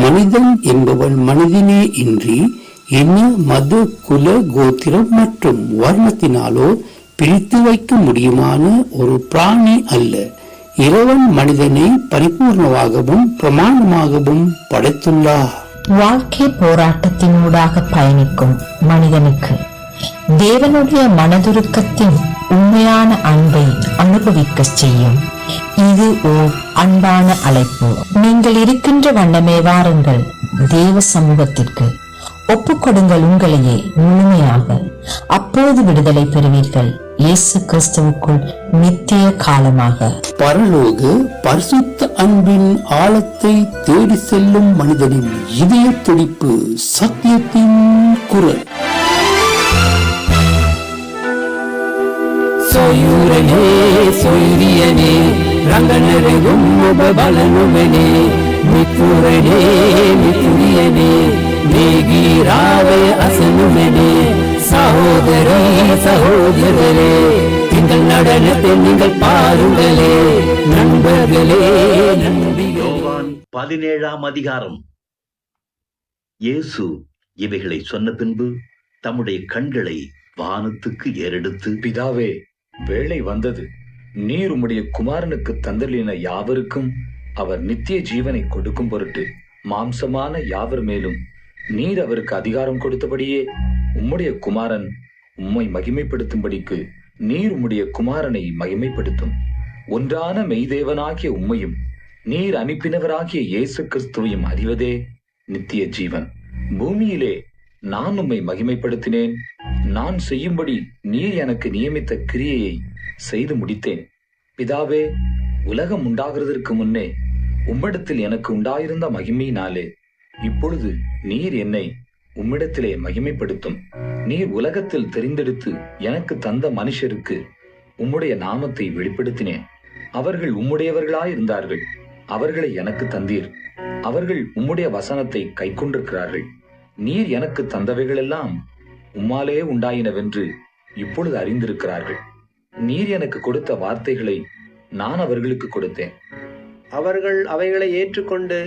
மனிதன் என்பவன் மனிதனே இன்றி என்ன மத, குல, கோத்திரம் மற்றும் வர்ணத்தினாலோ பிரித்து வைக்க முடியுமான ஒரு பிராணி அல்ல. இறைவன் மனிதனை பரிபூர்ணமாகவும் பிரமாணமாகவும் படைத்துள்ளார். வாழ்க்கை போராட்டத்தினூடாக பயணிக்கும் மனிதனுக்கு தேவனுடைய மனதுருக்கத்தின் உண்மையான அன்பை அனுபவிக்க செய்யும். இது ஓர் அன்பான அழைப்பு. நீங்கள் இருக்கின்ற வண்ணமே வாருங்கள், தேவ சமூகத்திற்கு ஒப்புக்கொடுங்கள் உங்களையே முழுமையாக. அப்போது விடுதலை பெறுவீர்கள். இயேசு கிறிஸ்துவுக்குள் நித்திய காலமாக. பரலோக பரிசுத்த அன்பின் ஆழத்தை தேடி செல்லும் மனிதனின் இதய துடிப்பு, சத்தியத்தின் குரல். සොයුරනේ සොයුරියනේ රංගනරෙගුම් ඔබ බලනුවනේ මිතුරනේ මිතුරියනේ මේගීරාවේ අසනුවනේ சகோதரி சகோதரரே திங்கள் நடனத்தை நீங்கள் பாருங்களே நண்பர்களே நண்பிகளே. 17ஆம் அதிகாரம். இயேசு இவைகளை சொன்ன பின்பு தம்முடைய கண்களை வானத்துக்கு ஏறெடுத்து, பிதாவே, வேளை வந்தது. நீர் உம்முடைய குமாரனுக்கு தந்தளின யாவருக்கும் அவர் நித்திய ஜீவனை கொடுக்கும் பொருட்டு மாம்சமான யாவர் மேலும் நீர் அவருக்கு அதிகாரம் கொடுத்தபடியே உம்முடைய குமாரன் உம்மை மகிமைப்படுத்தும்படிக்கு நீர் உம்முடைய குமாரனை மகிமைப்படுத்தும். ஒன்றான மெய்தேவனாகிய உம்மையும் நீர் அனுப்பினவராகிய இயேசு கிறிஸ்துவையும் அறிவதே நித்திய ஜீவன். பூமியிலே நான் உம்மை மகிமைப்படுத்தினேன். நான் செய்யும்படி நீர் எனக்கு நியமித்த கிரியையை செய்து முடித்தேன். பிதாவே, உலகம் உண்டாகிறதற்கு முன்னே உம்மிடத்தில் எனக்கு உண்டாயிருந்த மகிமையினாலே இப்பொழுது நீர் என்னை உம்மிடத்திலே மகிமைப்படுத்தும். நீர் உலகத்தில் தெரிந்தெடுத்து எனக்கு தந்த மனுஷருக்கு உம்முடைய நாமத்தை வெளிப்படுத்தினேன். அவர்கள் உம்முடையவர்களாயிருந்தார்கள். அவர்களை எனக்கு தந்தீர். அவர்கள் உம்முடைய வசனத்தை கைக்கொண்டிருக்கிறார்கள். நீர் எனக்கு தந்தவைகளெல்லாம் உம்மாலே உண்டாயினவென்று இப்பொழுது அறிந்திருக்கிறார்கள். நீர் எனக்கு கொடுத்த வார்த்தைகளை நான் அவர்களுக்கு கொடுத்தேன். அவர்கள் அவைகளை ஏற்றுக்கொண்டு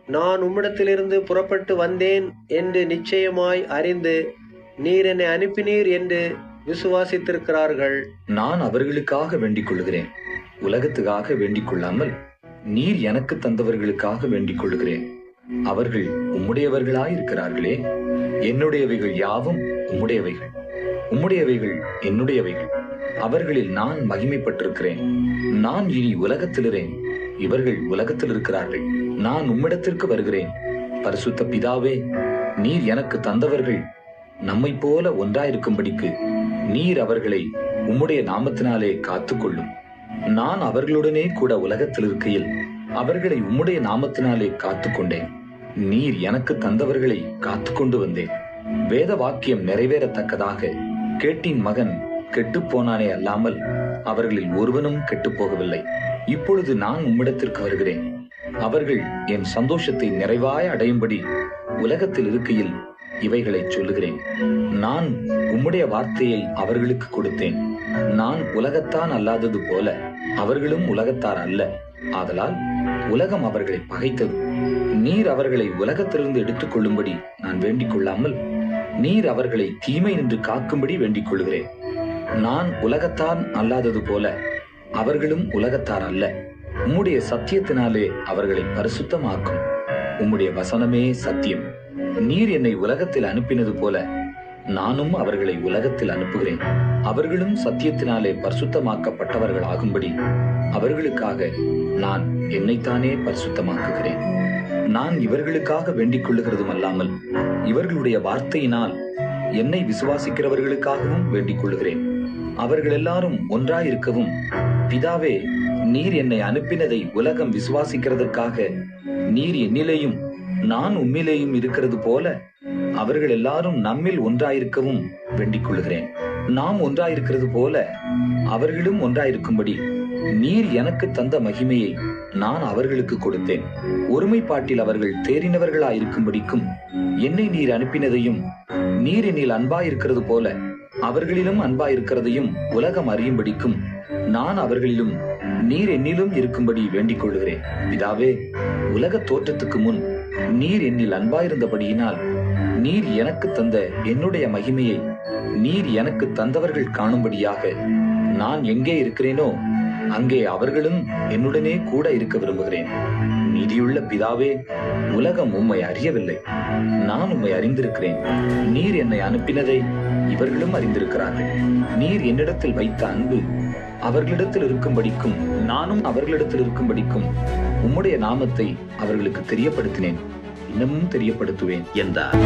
நான் உம்மிடத்திலிருந்து புறப்பட்டு வந்தேன் என்று நிச்சயமாய் அறிந்து நீர் என்னை அனுப்பினீர் என்று விசுவாசித்திருக்கிறார்கள். நான் அவர்களுக்காக வேண்டிக் கொள்கிறேன், உலகத்துக்காக வேண்டிக் கொள்ளாமல் நீர் எனக்கு தந்தவர்களுக்காக வேண்டிக் கொள்கிறேன். அவர்கள் உம்முடையவர்களாயிருக்கிறார்களே. என்னுடையவைகள் யாவும் உம்முடையவைகள், உம்முடையவைகள் என்னுடையவைகள். அவர்களில் நான் மகிமைப்பட்டிருக்கிறேன். நான் இனி உலகத்திலிருக்கிறேன், இவர்கள் உலகத்தில் இருக்கிறார்கள். நான் உம்மிடத்திற்கு வருகிறேன். பரிசுத்த பிதாவே, நீர் எனக்கு தந்தவர்கள் நம்மை போல ஒன்றாயிருக்கும்படிக்கு நீர் அவர்களை உம்முடைய நாமத்தினாலே காத்துக்கொள்ளும். நான் அவர்களுடனே கூட உலகத்தில் இருக்கையில் அவர்களை உம்முடைய நாமத்தினாலே காத்துக்கொண்டேன். நீர் எனக்கு தந்தவர்களை காத்துக்கொண்டு வந்தேன். வேத வாக்கியம் நிறைவேறத்தக்கதாக கேட்டின் மகன் கெட்டுப் போனானே அல்லாமல் அவர்களில் ஒருவனும் கெட்டுப் போகவில்லை. இப்பொழுது நான் உம்மிடத்திற்கு வருகிறேன். அவர்கள் என் சந்தோஷத்தை நிறைவாய் அடையும்படி உலகத்தில் இருக்கையில் இவைகளை சொல்லுகிறேன். நான் உம்முடைய வார்த்தையை அவர்களுக்கு கொடுத்தேன். நான் உலகத்தான் அல்லாதது போல அவர்களும் உலகத்தார் அல்ல. ஆதலால் உலகம் அவர்களை பகைத்தது. நீர் அவர்களை உலகத்திலிருந்து எடுத்துக் கொள்ளும்படி நான் வேண்டிக் கொள்ளாமல் நீர் அவர்களை தீமை நின்று காக்கும்படி வேண்டிக் கொள்கிறேன். நான் உலகத்தான் அல்லாதது போல அவர்களும் உலகத்தார் அல்ல. உம்முடைய சத்தியத்தினாலே அவர்களை பரிசுத்தமாக்கும். உம்முடைய வசனமே சத்தியம். நீர் என்னை உலகத்தில் அனுப்பினது போல நானும் அவர்களை உலகத்தில் அனுப்புகிறேன். அவர்களும் சத்தியத்தினாலே பரிசுத்தமாக்கப்பட்டவர்கள் ஆகும்படி அவர்களுக்காக நான் என்னைத்தானே பரிசுத்தமாக்குகிறேன். நான் இவர்களுக்காக வேண்டிக் கொள்ளுகிறதும் அல்லாமல் இவர்களுடைய வார்த்தையினால் என்னை விசுவாசிக்கிறவர்களுக்காகவும் வேண்டிக் கொள்ளுகிறேன். அவர்கள் எல்லாரும் ஒன்றாயிருக்கவும், பிதாவே, நீர் என்னை அனுப்பினதை உலகம் விசுவாசிக்கிறதற்காக நீர் என்னிலேயும் நான் உம்மிலேயும் இருக்கிறது போல அவர்கள் எல்லாரும் நம்மில் ஒன்றாயிருக்கவும் வேண்டிக் கொள்ளுகிறேன். நாம் ஒன்றாயிருக்கிறது போல அவர்களும் ஒன்றாயிருக்கும்படி நீர் எனக்கு தந்த மகிமையை நான் அவர்களுக்கு கொடுத்தேன். ஒருமைப்பாட்டில் அவர்கள் தேறினவர்களாயிருக்கும்படிக்கும் என்னை நீர் அனுப்பினதையும் நீர் என்னில் அன்பாயிருக்கிறது போல அவர்களிலும் அன்பாயிருக்கிறதையும் உலகம் அறியும்படிக்கும் நான் அவர்களிலும் நீர் என்னிலும் இருக்கும்படி வேண்டிக் கொள்கிறேன். பிதாவே, உலக தோற்றத்துக்கு முன் நீர் என்னில் அன்பாயிருந்தபடியினால் நீர் எனக்கு தந்த என்னுடைய மகிமையை நீர் எனக்கு தந்தவர்கள் காணும்படியாக நான் எங்கே இருக்கிறேனோ அங்கே அவர்களும் என்னுடனே கூட இருக்க விரும்புகிறேன். நீதியுள்ள பிதாவே, உலகம் உம்மை அறியவில்லை, நான் உம்மை அறிந்திருக்கிறேன். நீர் என்னை அனுப்பினதை இவர்களும் அறிந்திருக்கிறார்கள். நீர் என்னிடத்தில் வைத்த அன்பு அவர்களிடத்தில் இருக்கும்படிக்கும் நானும் அவர்களிடத்தில் இருக்கும்படிக்கும் உம்முடைய நாமத்தை அவர்களுக்கு தெரியப்படுத்தினேன், இன்னமும் தெரியப்படுத்துவேன் என்றார்.